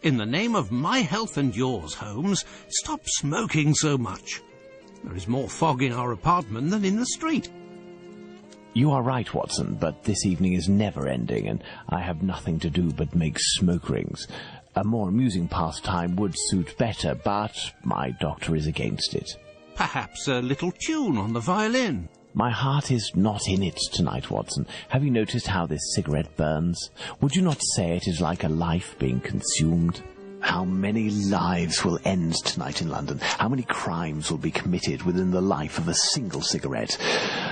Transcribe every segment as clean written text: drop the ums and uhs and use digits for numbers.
In the name of my health and yours, Holmes, stop smoking so much. There is more fog in our apartment than in the street. You are right, Watson, but this evening is never ending, and I have nothing to do but make smoke rings. A more amusing pastime would suit better, but my doctor is against it. Perhaps a little tune on the violin. My heart is not in it tonight, Watson. Have you noticed how this cigarette burns? Would you not say it is like a life being consumed? How many lives will end tonight in London? How many crimes will be committed within the life of a single cigarette?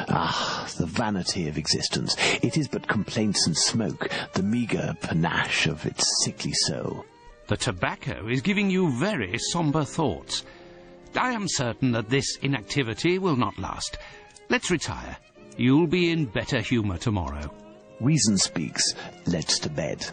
Ah, the vanity of existence. It is but complaints and smoke, the meagre panache of its sickly soul. The tobacco is giving you very sombre thoughts. I am certain that this inactivity will not last. Let's retire. You'll be in better humour tomorrow. Reason speaks. Let's to bed.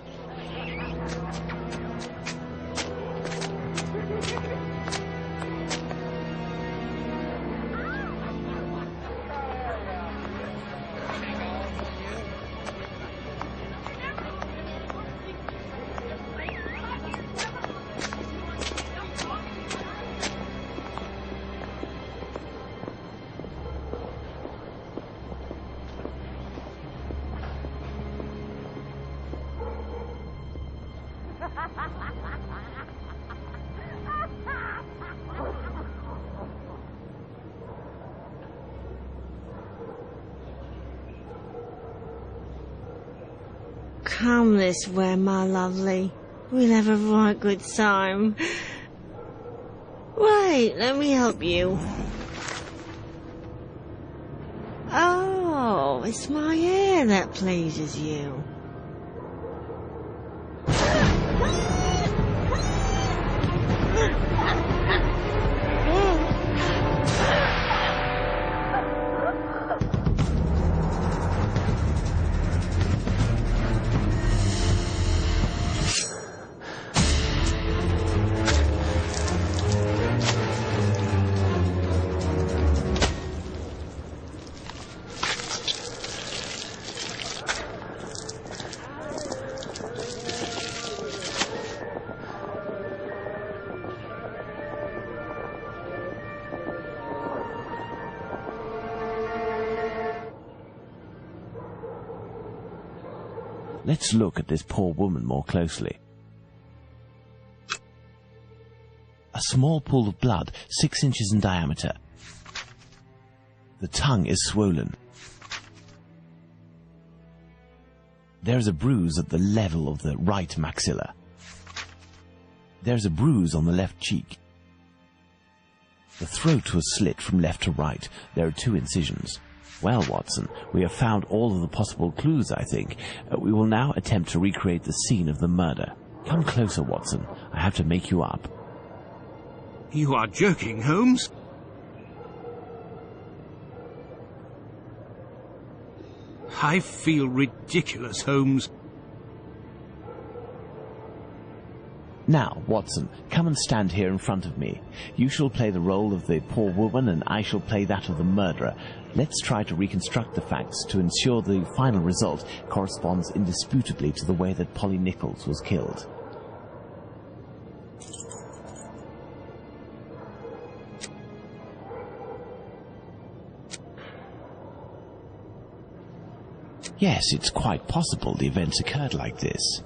Come this way, my lovely. We'll have a right good time. Wait, let me help you. Oh, it's my hair that pleases you. Let's look at this poor woman more closely. A small pool of blood, 6 inches in diameter. The tongue is swollen. There is a bruise at the level of the right maxilla. There is a bruise on the left cheek. The throat was slit from left to right. There are 2 incisions. Well, Watson, we have found all of the possible clues, I think. We will now attempt to recreate the scene of the murder. Come closer, Watson. I have to make you up. You are joking, Holmes? I feel ridiculous, Holmes. Now, Watson, come and stand here in front of me. You shall play the role of the poor woman, and I shall play that of the murderer. Let's try to reconstruct the facts to ensure the final result corresponds indisputably to the way that Polly Nichols was killed. Yes, it's quite possible the events occurred like this.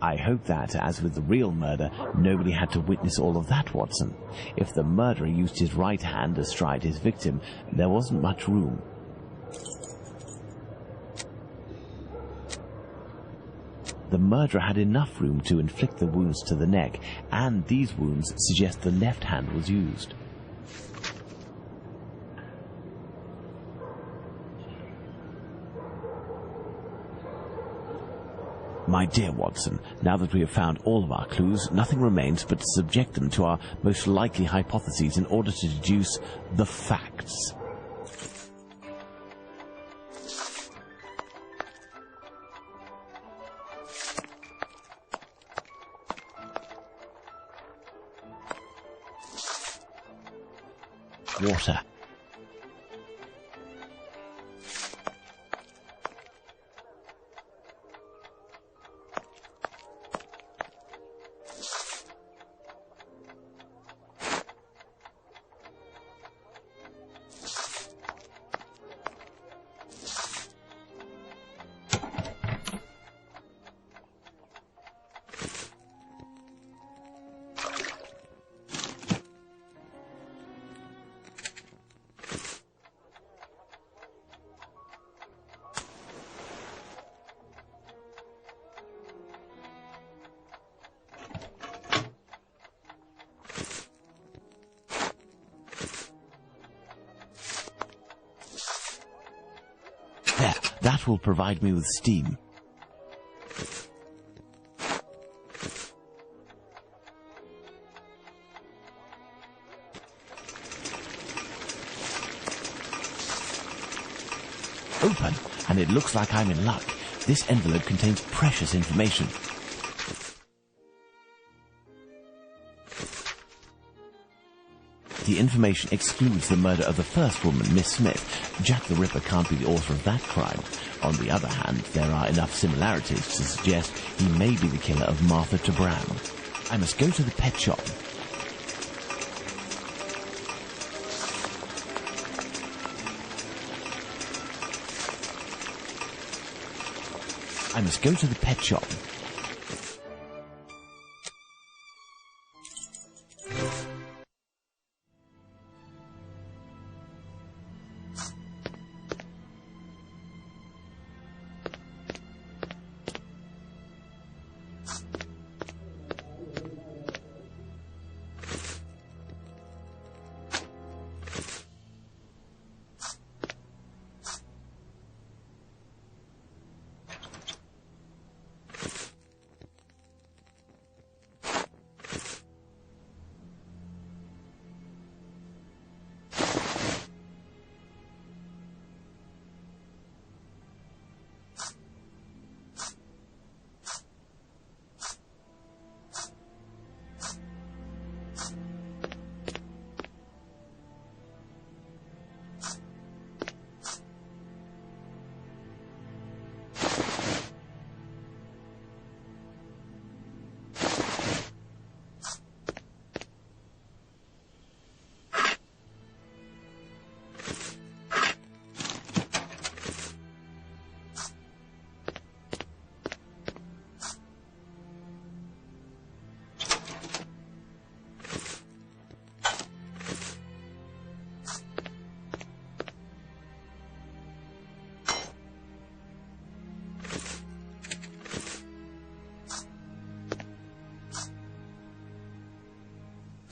I hope that, as with the real murder, nobody had to witness all of that, Watson. If the murderer used his right hand astride his victim, there wasn't much room. The murderer had enough room to inflict the wounds to the neck, and these wounds suggest the left hand was used. My dear Watson, now that we have found all of our clues, nothing remains but to subject them to our most likely hypotheses in order to deduce the facts. water. There, that will provide me with steam. Open, and it looks like I'm in luck. This envelope contains precious information. The information excludes the murder of the first woman, Miss Smith. Jack the Ripper can't be the author of that crime. On the other hand, there are enough similarities to suggest he may be the killer of Martha to Brown. I must go to the pet shop. I must go to the pet shop.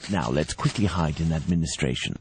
Now let's quickly hide in administration.